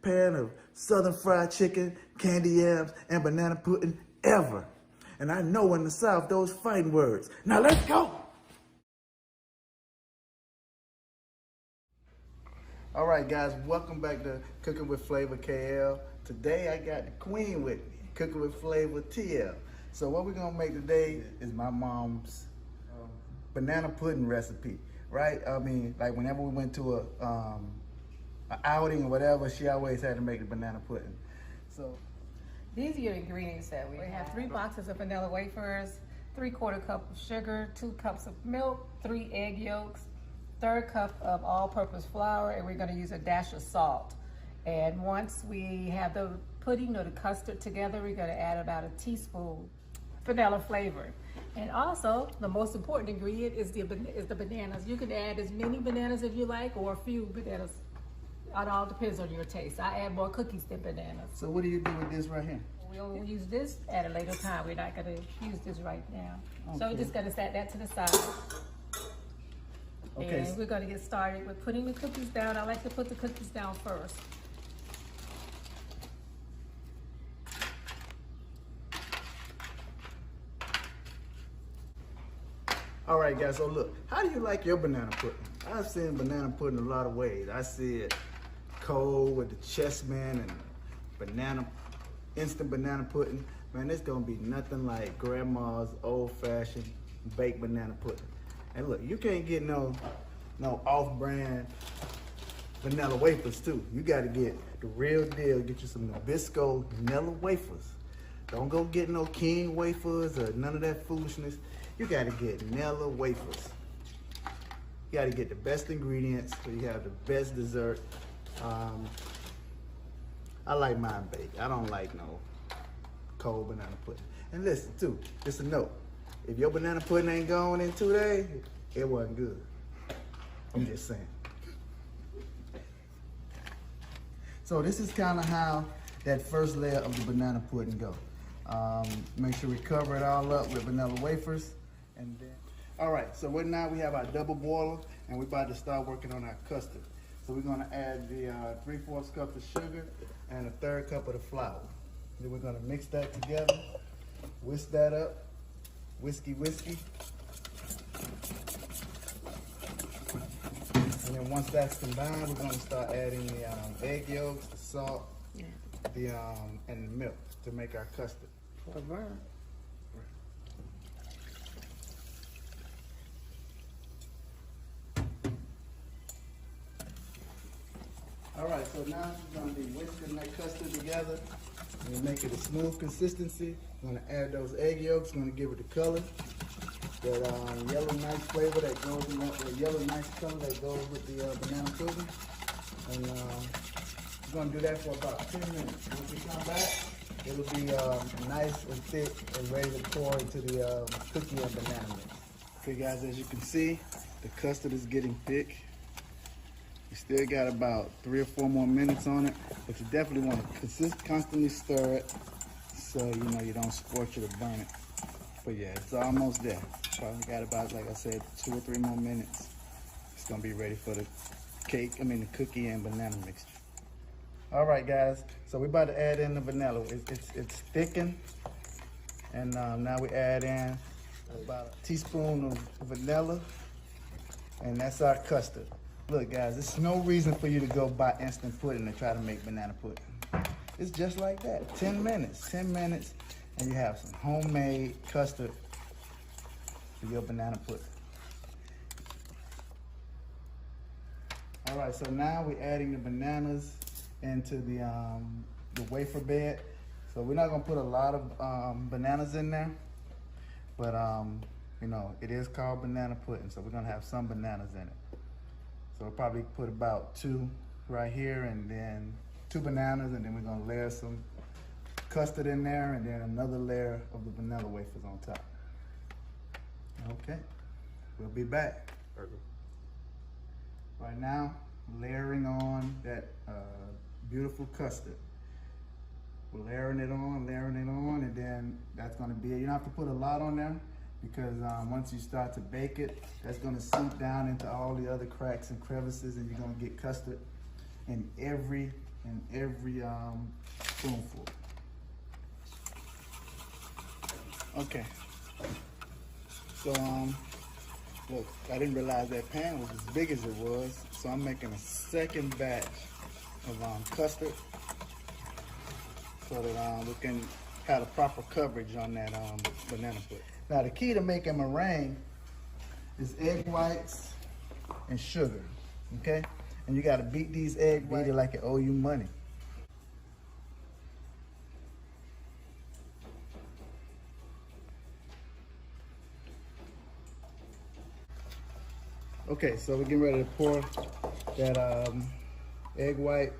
pan of Southern fried chicken, candy yams, and banana pudding ever. And I know in the South those fighting words. Now let's go! All right, guys, welcome back to Cooking with Flavor KL. Today I got the queen with me, Cooking with Flavor TL. So what we're gonna make today is my mom's banana pudding recipe, right? I mean, like whenever we went to an outing or whatever, she always had to make the banana pudding. So these are your ingredients that we have. 3 boxes of vanilla wafers, 3/4 cup of sugar, 2 cups of milk, 3 egg yolks, 1/3 cup of all-purpose flour, and we're gonna use a dash of salt. And once we have the pudding or the custard together, we're gonna add about a teaspoon vanilla flavor. And also, the most important ingredient is the bananas. You can add as many bananas as you like, or a few bananas. It all depends on your taste. I add more cookies than bananas. So what do you do with this right here? We'll use this at a later time. We're not gonna use this right now. Okay. So we're just gonna set that to the side. Okay. And we're gonna get started with putting the cookies down. I like to put the cookies down first. All right, guys, so look, how do you like your banana pudding? I've seen banana pudding a lot of ways. I see it cold with the chessman and instant banana pudding. Man, it's gonna be nothing like grandma's old-fashioned baked banana pudding. And look, you can't get no off-brand vanilla wafers too. You gotta get the real deal. Get you some Nabisco vanilla wafers. Don't go get no King wafers or none of that foolishness. You gotta get vanilla wafers. You gotta get the best ingredients so you have the best dessert. I like mine baked. I don't like no cold banana pudding. And listen too, just a note. If your banana pudding ain't gone in 2 days, it wasn't good. I'm just saying. So this is kind of how that first layer of the banana pudding go. Make sure we cover it all up with vanilla wafers. And then, all right, so now we have our double boiler and we're about to start working on our custard. So we're gonna add the 3/4 cup of sugar and a 1/3 cup of the flour. Then we're gonna mix that together, whisk that up, whiskey. And then once that's combined, we're gonna start adding the egg yolks, the salt, and the milk to make our custard. For a burn. All right, so now we're gonna be whisking that custard together and make it a smooth consistency. We're gonna add those egg yolks. We're gonna give it the color, that yellow nice flavor that goes in that, the yellow nice color that goes with the banana pudding. And we're gonna do that for about 10 minutes. Once we come back, it'll be nice and thick and ready to pour into the cookie and banana mix. Okay guys, as you can see, the custard is getting thick. You still got about 3 or 4 more minutes on it, but you definitely want to constantly stir it so you don't scorch it or burn it. But yeah, it's almost there. Probably got about, like I said, 2 or 3 more minutes. It's gonna be ready for the the cookie and banana mixture. All right, guys, so we're about to add in the vanilla. It's thickened, and now we add in about a teaspoon of vanilla, and that's our custard. Look, guys, there's no reason for you to go buy instant pudding and try to make banana pudding. It's just like that. 10 minutes, and you have some homemade custard for your banana pudding. All right, so now we're adding the bananas into the wafer bed. So we're not gonna put a lot of bananas in there, but it is called banana pudding, so we're gonna have some bananas in it. So we'll probably put about 2 right here, and then 2 bananas, and then we're gonna layer some custard in there, and then another layer of the vanilla wafers on top. Okay, we'll be back. Right now, layering on that beautiful custard. We're layering it on, and then that's gonna be it. You don't have to put a lot on there, because once you start to bake it, that's gonna seep down into all the other cracks and crevices, and you're gonna get custard in every in every spoonful. Okay. So look, I didn't realize that pan was as big as it was, so I'm making a second batch of custard so that we can have the proper coverage on that banana pudding. Now the key to making meringue is egg whites and sugar, okay? And you gotta beat these egg whites like it owe you money. Okay, so we're getting ready to pour that egg white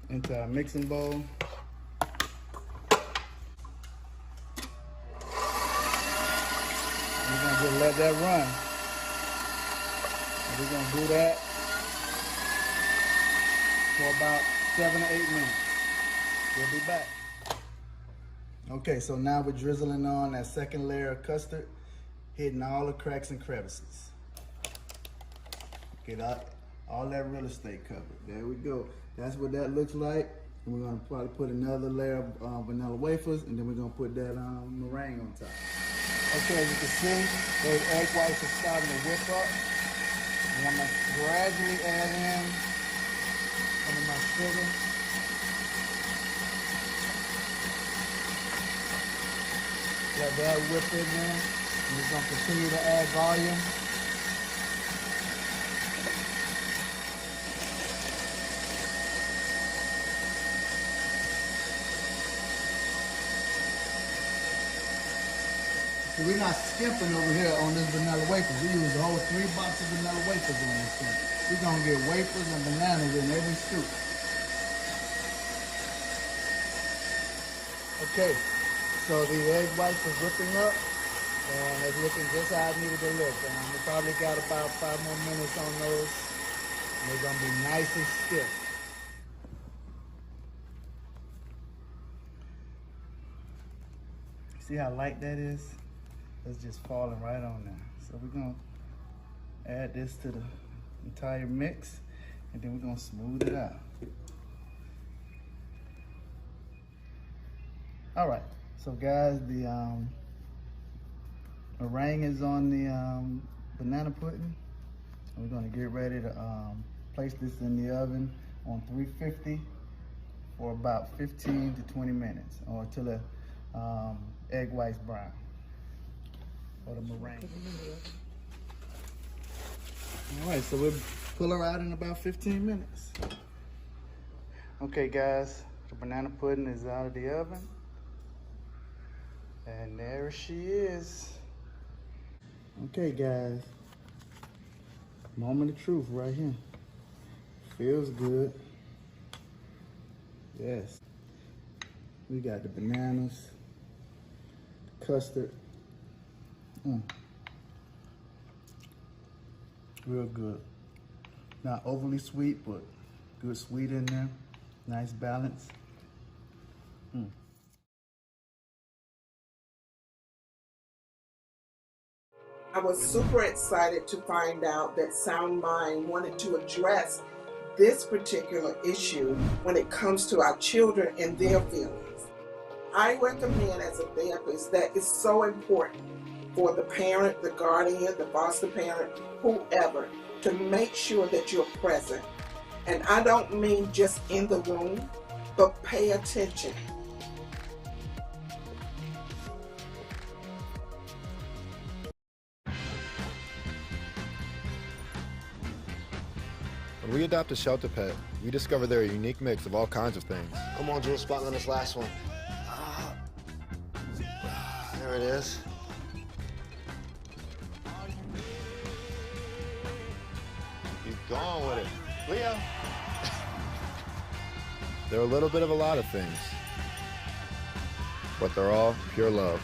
into our mixing bowl. We're gonna just let that run. And we're gonna do that for about 7 to 8 minutes. We'll be back. Okay, so now we're drizzling on that second layer of custard, hitting all the cracks and crevices. Get all that real estate covered. There we go. That's what that looks like. And we're gonna probably put another layer of vanilla wafers, and then we're gonna put that meringue on top. Okay, as you can see, those egg whites are starting to whip up. And I'm gonna gradually add in some of my sugar. Let that whip in there. And we're gonna continue to add volume. So we're not skimping over here on this vanilla wafers. We use the whole 3 boxes of vanilla wafers on this thing. We're gonna get wafers and bananas in every scoop. Okay, so the egg whites are whipping up, and it's looking just how it needed to look. We probably got about 5 more minutes on those, and they're gonna be nice and stiff. See how light that is? It's just falling right on there. So we're gonna add this to the entire mix, and then we're gonna smooth it out. All right, so guys, the meringue is on the banana pudding. We're gonna get ready to place this in the oven on 350 for about 15 to 20 minutes, or until the egg whites brown. Or the meringue. All right, so we'll pull her out in about 15 minutes. Okay, guys, the banana pudding is out of the oven. And there she is. Okay, guys, moment of truth right here. Feels good. Yes. We got the bananas, the custard. Real good. Not overly sweet, but good sweet in there. Nice balance. I was super excited to find out that Sound Mind wanted to address this particular issue when it comes to our children and their feelings. I recommend as a therapist that it's so important for the parent, the guardian, the foster parent, whoever, to make sure that you're present. And I don't mean just in the room, but pay attention. When we adopt a shelter pet, we discover they're a unique mix of all kinds of things. Come on, Jules, spot on this last one. There it is. Keep going with it. Leo. They're a little bit of a lot of things, but they're all pure love.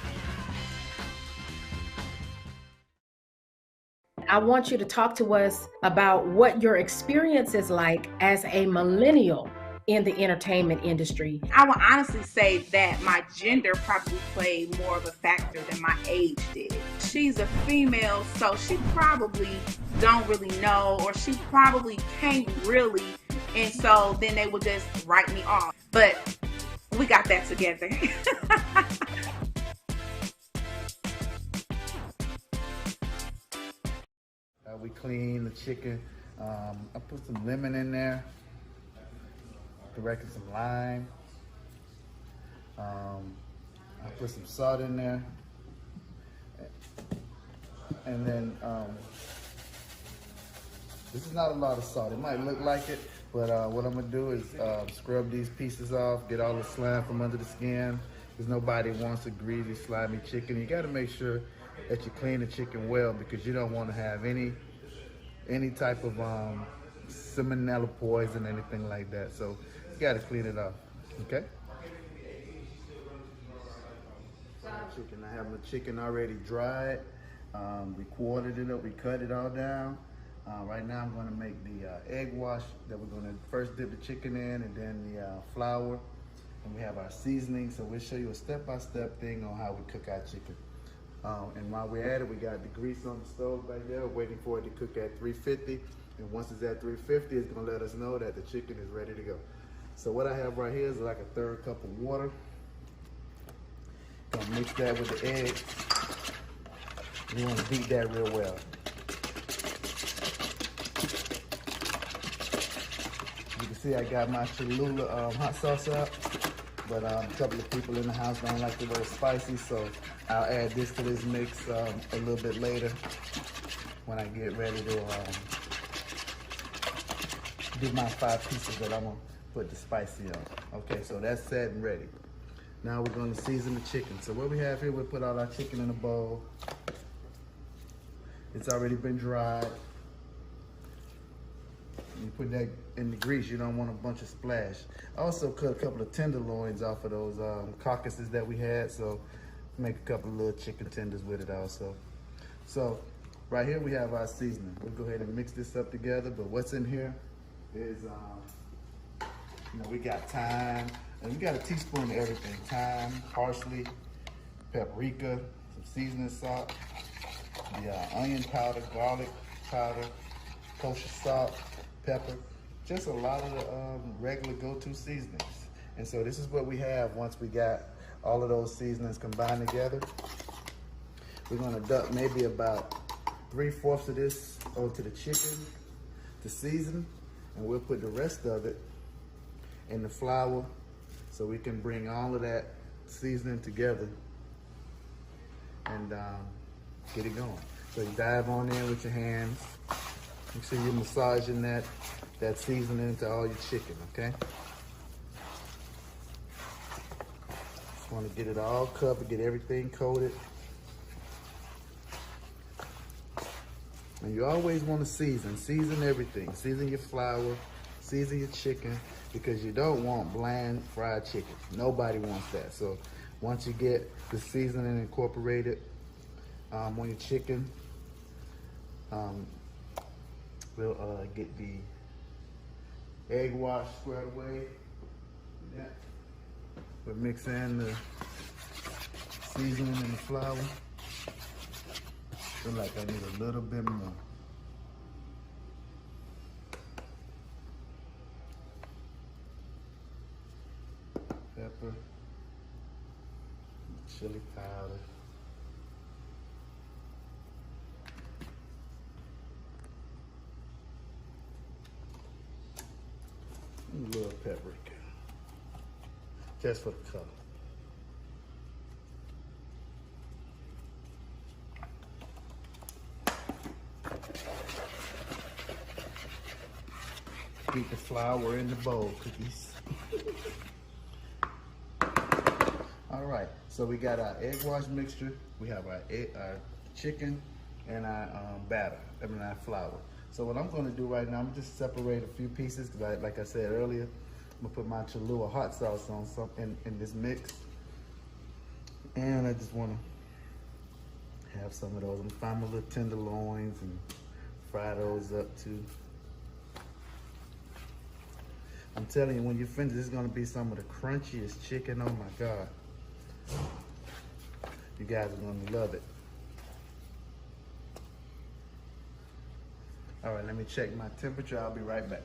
I want you to talk to us about what your experience is like as a millennial in the entertainment industry. I would honestly say that my gender probably played more of a factor than my age did. She's a female, so she probably don't really know, or she probably can't really And so then they would just write me off. But we got that together. We clean the chicken. I put some lemon in there, directed some lime. I put some salt in there. And then, this is not a lot of salt. It might look like it, but what I'm gonna do is scrub these pieces off, get all the slime from under the skin, because nobody wants a greasy, slimy chicken. You gotta make sure that you clean the chicken well, because you don't wanna have any type of salmonella poison, anything like that. So you gotta clean it off, okay? Chicken, I have my chicken already dried. We quartered it up, we cut it all down. Right now I'm gonna make the egg wash that we're gonna first dip the chicken in, and then the flour. And we have our seasoning, so we'll show you a step-by-step thing on how we cook our chicken. And while we're at it, we got the grease on the stove right there, waiting for it to cook at 350. And once it's at 350, it's gonna let us know that the chicken is ready to go. So what I have right here is like a 1/3 cup of water. Gonna mix that with the eggs. You wanna beat that real well. You can see I got my Cholula hot sauce out, but a couple of people in the house don't like it very spicy, so I'll add this to this mix a little bit later when I get ready to do my 5 pieces that I'm gonna put the spicy on. Okay, so that's set and ready. Now we're gonna season the chicken. So what we have here, we'll put all our chicken in a bowl. It's already been dried. You put that in the grease, you don't want a bunch of splash. I also cut a couple of tenderloins off of those carcasses that we had, so make a couple of little chicken tenders with it also. So right here we have our seasoning. We'll go ahead and mix this up together, but what's in here is, we got thyme, and we got a teaspoon of everything. Thyme, parsley, paprika, some seasoning salt, the onion powder, garlic powder, kosher salt, pepper, just a lot of the regular go-to seasonings. And so this is what we have once we got all of those seasonings combined together. We're gonna dump maybe about 3/4 of this onto the chicken to season, and we'll put the rest of it in the flour so we can bring all of that seasoning together and get it going. So you dive on in with your hands. Make sure you're massaging that seasoning into all your chicken, okay? Just want to get it all covered, get everything coated. And you always want to season everything. Season your flour, season your chicken, because you don't want bland fried chicken. Nobody wants that. So once you get the seasoning incorporated on your chicken, we'll get the egg wash squared away. Yeah. We'll mix in the seasoning and the flour. Feel like I need a little bit more. Pepper, chili powder. A little paprika, just for the color. Beat the flour in the bowl, cookies. All right, so we got our egg wash mixture. We have our chicken and our our flour. So what I'm gonna do right now, I'm gonna just separate a few pieces, because like I said earlier, I'm gonna put my Cholula hot sauce on something in this mix. And I just wanna have some of those. I'm gonna find my little tenderloins and fry those up too. I'm telling you, when you finish, this is gonna be some of the crunchiest chicken. Oh my God. You guys are gonna love it. All right, let me check my temperature. I'll be right back.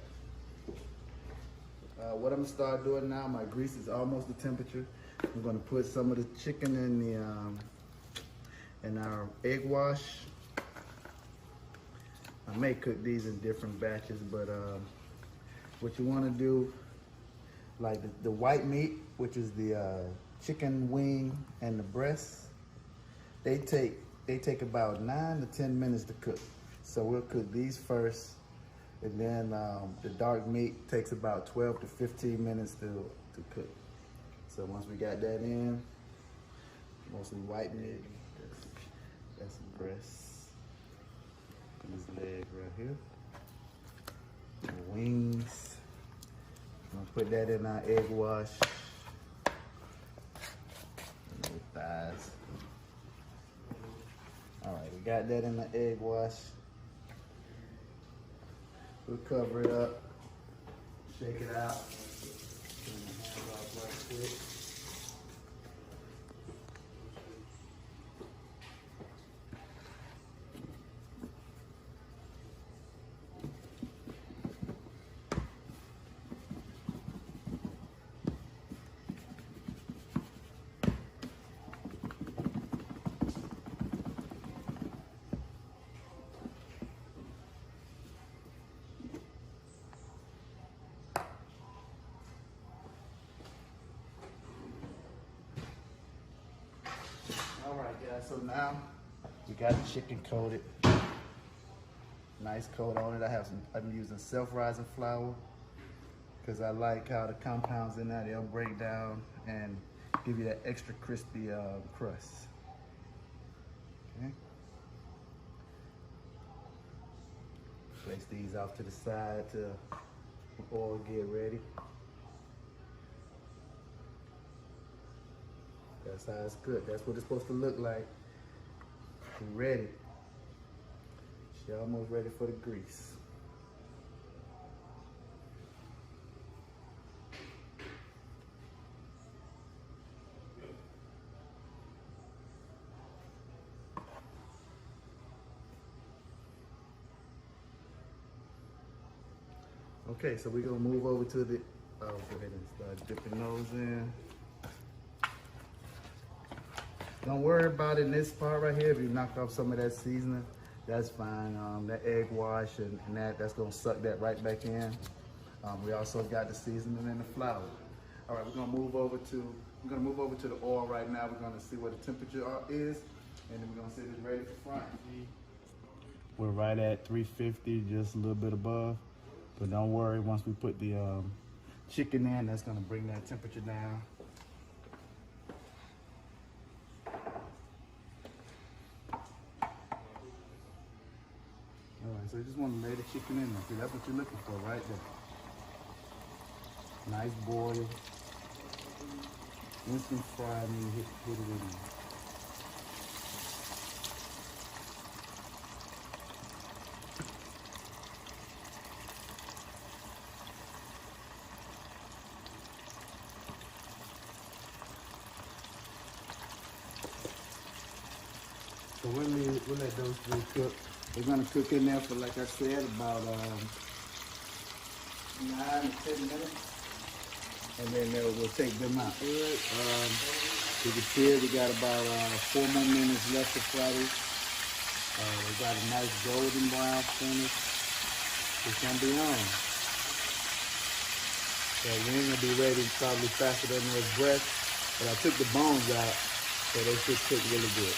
What I'm gonna start doing now, my grease is almost the temperature. I'm gonna put some of the chicken in our egg wash. I may cook these in different batches, but what you wanna do, like the white meat, which is the chicken wing and the breast, they take about 9 to 10 minutes to cook. So we'll cook these first, and then the dark meat takes about 12 to 15 minutes to cook. So once we got that in, mostly white meat, that's the breast, and this leg right here, the wings. I'm gonna put that in our egg wash, and the thighs. All right, we got that in the egg wash. We'll cover it up, shake it out, turn the hands off right quick. All right, guys, so now we got the chicken coated. Nice coat on it. I'm using self-rising flour because I like how the compounds in there, they'll break down and give you that extra crispy crust. Okay. Place these off to the side to the oil get ready. That's how it's cooked. That's what it's supposed to look like. Ready. She almost ready for the grease. Okay, so we're gonna move over to the, go ahead and start dipping those in. Don't worry about it in this part right here. If you knock off some of that seasoning, that's fine. That egg wash and that's gonna suck that right back in. We also got the seasoning and the flour. All right, we're gonna move over to the oil right now. We're gonna see what the temperature is, and then we're gonna see if it's ready for frying. We're right at 350, just a little bit above. But don't worry, once we put the chicken in, that's gonna bring that temperature down. All right, so you just want to lay the chicken in there. See, that's what you're looking for right there. Nice boil. Instant fry, and you hit it in there. So we'll let those three cook. They're gonna cook in there for, like I said, about 9 to 10 minutes, and then we'll take them out. All right. You can see we got about 4 more minutes left to fry this. We got a nice golden brown finish. It's gonna be on. So we ain't gonna be ready probably faster than those breasts, but I took the bones out, so they should cook really good.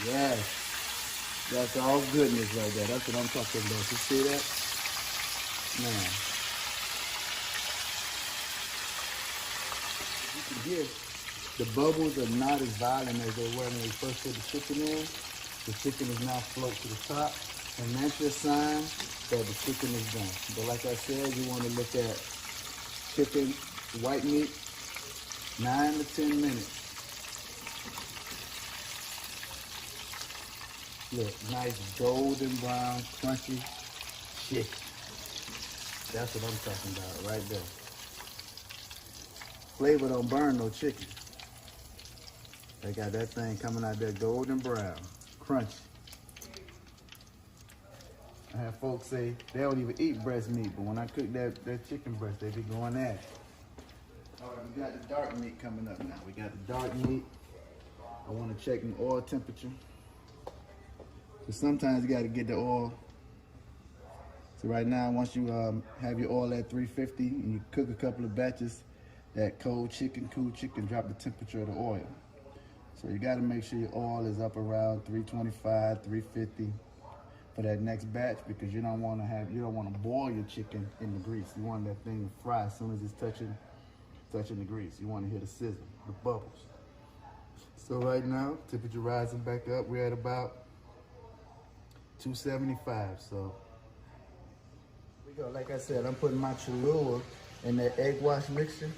Yes, that's all goodness right there. That's what I'm talking about. You see that? Man. You can hear the bubbles are not as violent as they were when we first put the chicken in. The chicken is now float to the top, and that's your sign that the chicken is done. But like I said, you want to look at chicken, white meat, 9 to 10 minutes. Look, nice golden brown, crunchy chicken. That's what I'm talking about right there. Flavor don't burn no chicken. They got that thing coming out there golden brown, crunchy. I have folks say they don't even eat breast meat, but when I cook that chicken breast, they be going at it. All right, we got the dark meat coming up now. We got the dark meat. I want to check the oil temperature. So sometimes you got to get the oil. So right now, once you have your oil at 350 and you cook a couple of batches, that cool chicken, drop the temperature of the oil. So you got to make sure your oil is up around 325, 350 for that next batch, because you don't want to boil your chicken in the grease. You want that thing to fry as soon as it's touching the grease. You want to hear the sizzle, the bubbles. So right now, temperature rising back up. We're at about 275. So we go. Like I said, I'm putting my Cholula in that egg wash mixture.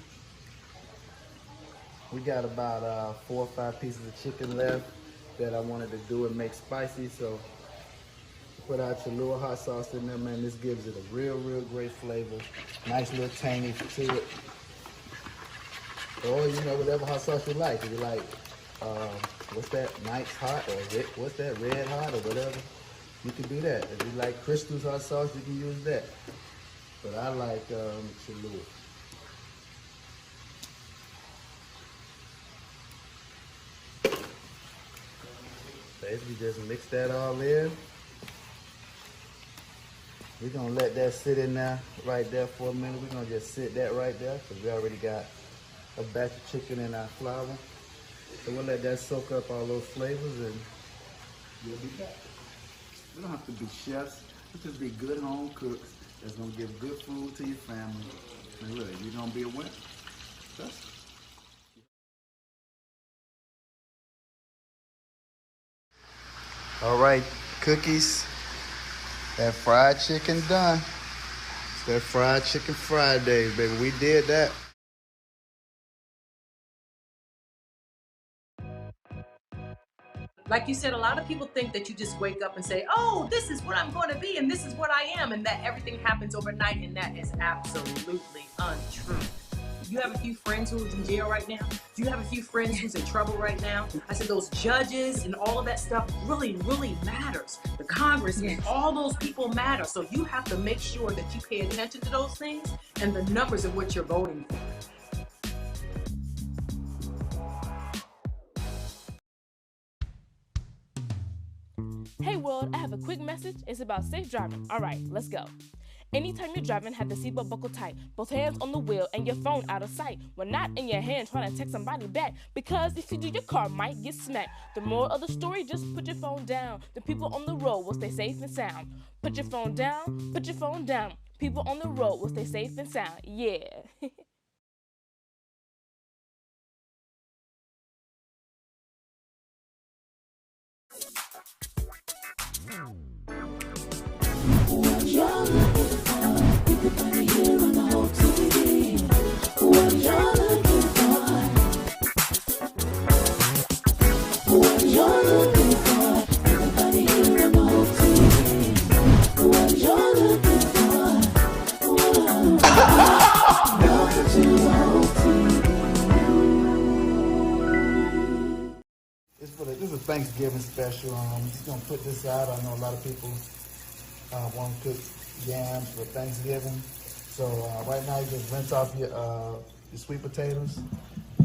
We got about 4 or 5 pieces of chicken left that I wanted to do and make spicy. So put our Cholula hot sauce in there, man. This gives it a real great flavor. Nice little tangy to it. Or, you know, whatever hot sauce you like. If you like, what's that, Mike's Hot, or what's that, Red Hot, or whatever, you can do that. If you like Crystal's hot sauce, you can use that. But I like Cholula. Basically just mix that all in. We're gonna let that sit in there right there for a minute. We're gonna just sit that right there because we already got a batch of chicken in our flour. So we'll let that soak up all those flavors and we'll be back. We don't have to be chefs. We'll just be good home cooks that's gonna give good food to your family. And look, you're gonna be a winner. Trust me. All right, cookies. That fried chicken done. It's that fried chicken Fridays, baby. We did that. Like you said, a lot of people think that you just wake up and say, oh, this is what I'm going to be and this is what I am, and that everything happens overnight, and that is absolutely untrue. You have a few friends who's in jail right now? Do you have a few friends who's in trouble right now? I said those judges and all of that stuff really matters. The Congress and all those people matter. So you have to make sure that you pay attention to those things and the numbers of what you're voting for. Hey world, I have a quick message. It's about safe driving. All right, let's go. Anytime you're driving, have the seatbelt buckled tight, both hands on the wheel and your phone out of sight. When not in your hand trying to text somebody back, because if you do, your car might get smacked. The moral of the story, just put your phone down. The people on the road will stay safe and sound. Put your phone down, put your phone down. People on the road will stay safe and sound. Yeah. What you're looking for, everybody here on the whole TV. What you're looking for, what you're looking for, everybody here on the whole TV. What you're looking for, welcome to the whole TV. This is a Thanksgiving special. Just gonna put this out. I know a lot of people want to cook yams for Thanksgiving. So right now you just rinse off your sweet potatoes,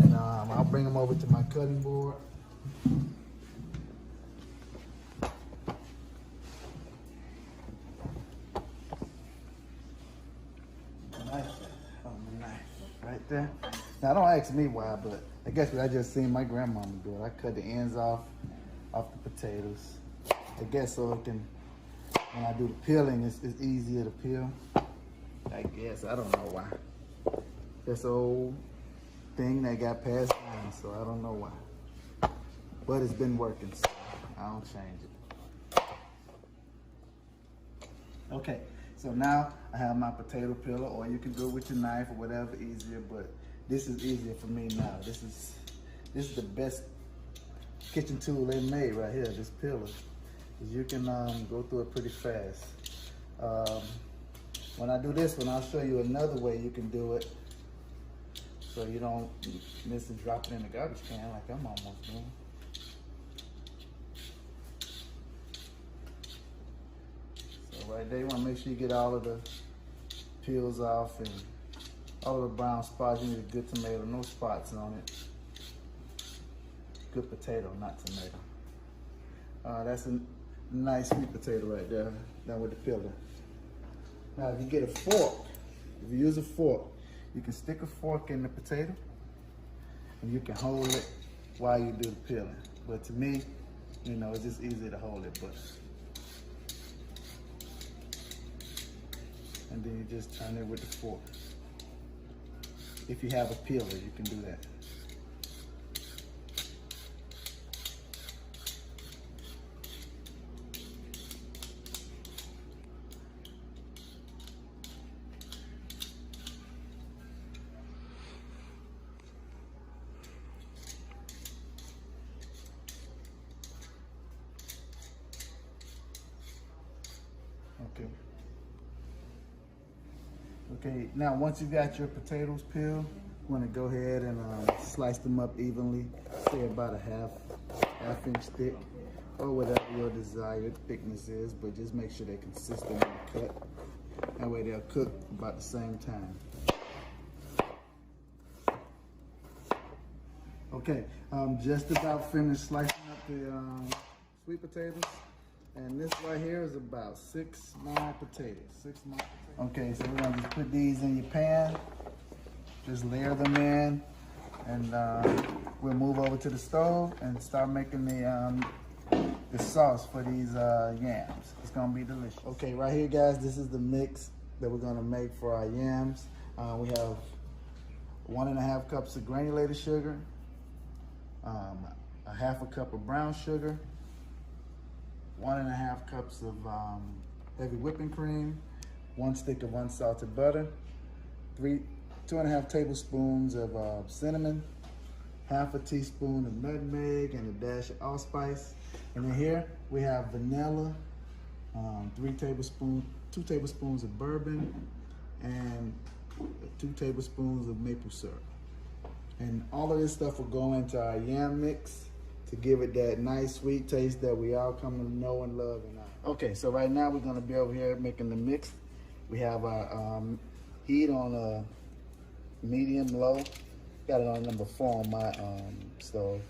and I'll bring them over to my cutting board. Knife on the knife right there. Now don't ask me why, but I guess what I just seen my grandmama do it. I cut the ends off the potatoes. I guess so it can, when I do the peeling, it's easier to peel. I guess, I don't know why. That's an old thing that got passed down, so I don't know why. But it's been working, so I don't change it. Okay, so now I have my potato peeler, or you can do it with your knife or whatever, easier, but this is easier for me now. This is the best kitchen tool they made right here, this peeler. You can go through it pretty fast. When I do this one, I'll show you another way you can do it so you don't miss and drop it in the garbage can like I'm almost doing. So So right there, you want to make sure you get all of the peels off and all of the brown spots. You need a good tomato, no spots on it. Good potato, not tomato. That's a nice sweet potato right there, done with the peeler. Now if you get a fork, if you use a fork, you can stick a fork in the potato and you can hold it while you do the peeling. But to me, you know, it's just easy to hold it, but. And then you just turn it with the fork. If you have a peeler, you can do that. Okay. Okay, now once you got your potatoes peeled, you want to go ahead and slice them up evenly, say about a half inch thick, or whatever your desired thickness is, but just make sure they're consistent in the cut. That way they'll cook about the same time. Okay, just about finished slicing up the sweet potatoes. And this right here is about 6 small potatoes. 6 small potatoes. Okay, so we're gonna just put these in your pan. Just layer them in, and we'll move over to the stove and start making the sauce for these yams. It's gonna be delicious. Okay, right here, guys, this is the mix that we're gonna make for our yams. We have 1.5 cups of granulated sugar, a half a cup of brown sugar, 1.5 cups of heavy whipping cream, 1 stick of unsalted butter, 2.5 tablespoons of cinnamon, half a teaspoon of nutmeg, and a dash of allspice. And then here we have vanilla, 2 tablespoons of bourbon, and 2 tablespoons of maple syrup. And all of this stuff will go into our yam mix to give it that nice sweet taste that we all come to know and love. Okay, so right now we're gonna be over here making the mix. We have our heat on a medium low. Got it on number 4 on my stove.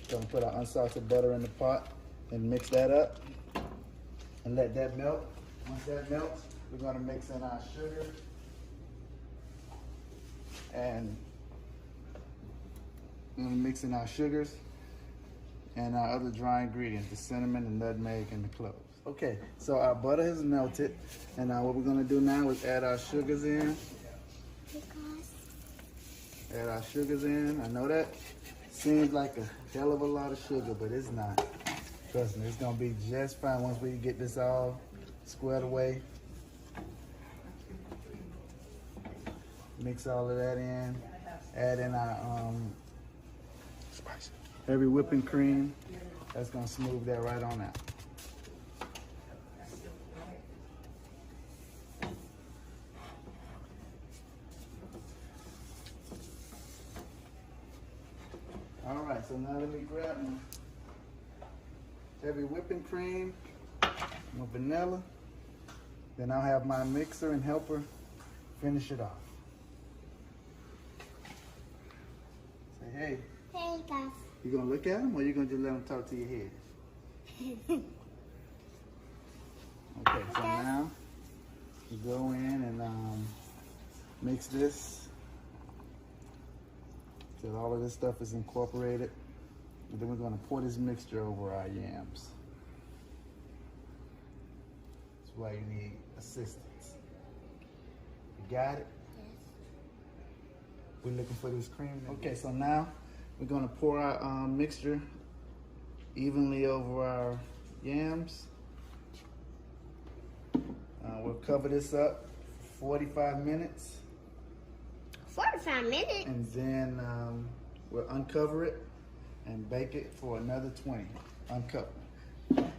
Gonna put our unsalted butter in the pot and mix that up and let that melt. Once that melts, we're gonna mix in our sugar and we're gonna mix in our sugars and our other dry ingredients, the cinnamon, the nutmeg, and the cloves. Okay, so our butter has melted, and what we're gonna do now is add our sugars in. Add our sugars in. I know that seems like a hell of a lot of sugar, but it's not. Trust me, it's gonna be just fine once we get this all squared away. Mix all of that in. Add in our heavy whipping cream. That's gonna smooth that right on out. All right, so now let me grab my heavy whipping cream, my vanilla. Then I'll have my mixer and helper finish it off. Say hey. Hey guys. You gonna look at them, or you gonna just let them talk to your head? Okay, so now you go in and mix this till all of this stuff is incorporated. And then we're gonna pour this mixture over our yams. That's why you need assistance. You got it? Yes. We're looking for this cream. Okay, so now we're gonna pour our mixture evenly over our yams. We'll cover this up for 45 minutes. 45 minutes? And then we'll uncover it and bake it for another 20. Uncover. We're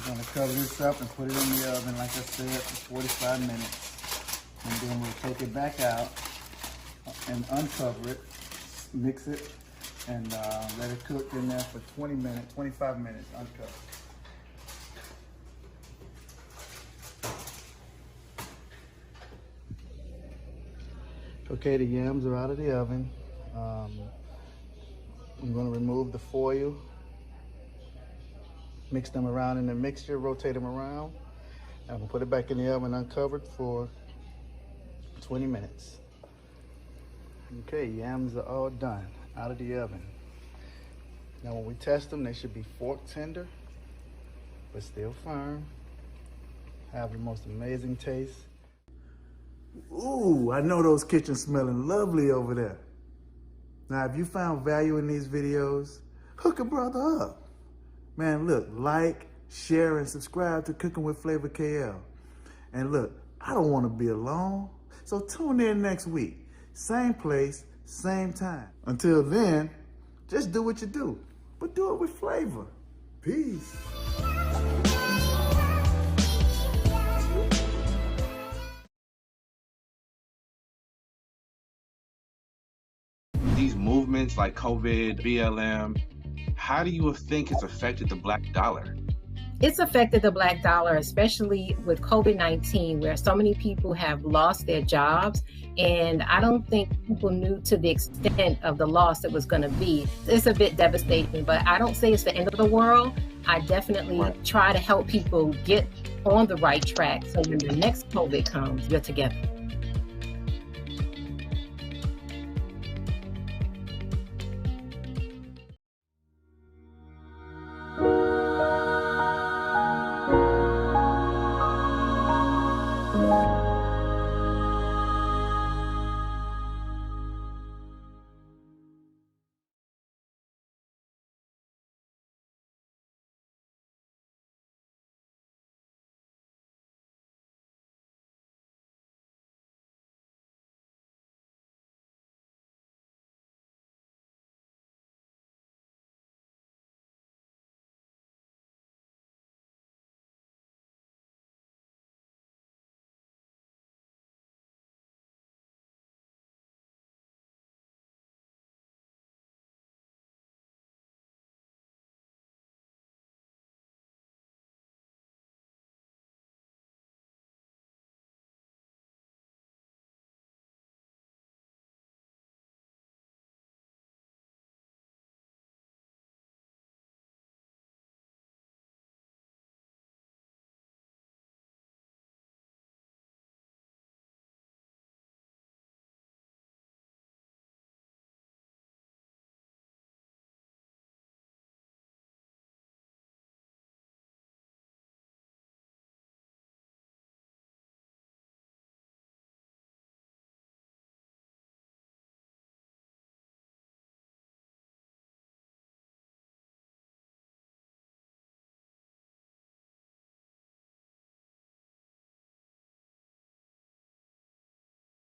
gonna cover this up and put it in the oven, like I said, for 45 minutes. And then we'll take it back out and uncover it, mix it, and let it cook in there for 20 minutes, 25 minutes uncooked. Okay, the yams are out of the oven. I'm going to remove the foil, mix them around in the mixture, rotate them around. I'm going to put it back in the oven uncovered for 20 minutes. Okay, yams are all done, out of the oven. Now when we test them, they should be fork tender, but still firm. Have the most amazing taste. Ooh, I know those kitchens smelling lovely over there. Now, if you found value in these videos, hook a brother up. Man, look, like, share, and subscribe to Cooking with Flavor KL. And look, I don't want to be alone, so tune in next week. Same place, same time. Until then, just do what you do, but do it with flavor. Peace. These movements like COVID, BLM, how do you think it's affected the Black dollar? It's affected the Black dollar, especially with COVID-19, where so many people have lost their jobs. And I don't think people knew to the extent of the loss it was going to be. It's a bit devastating, but I don't say it's the end of the world. I definitely try to help people get on the right track so when the next COVID comes, you're together. Yeah.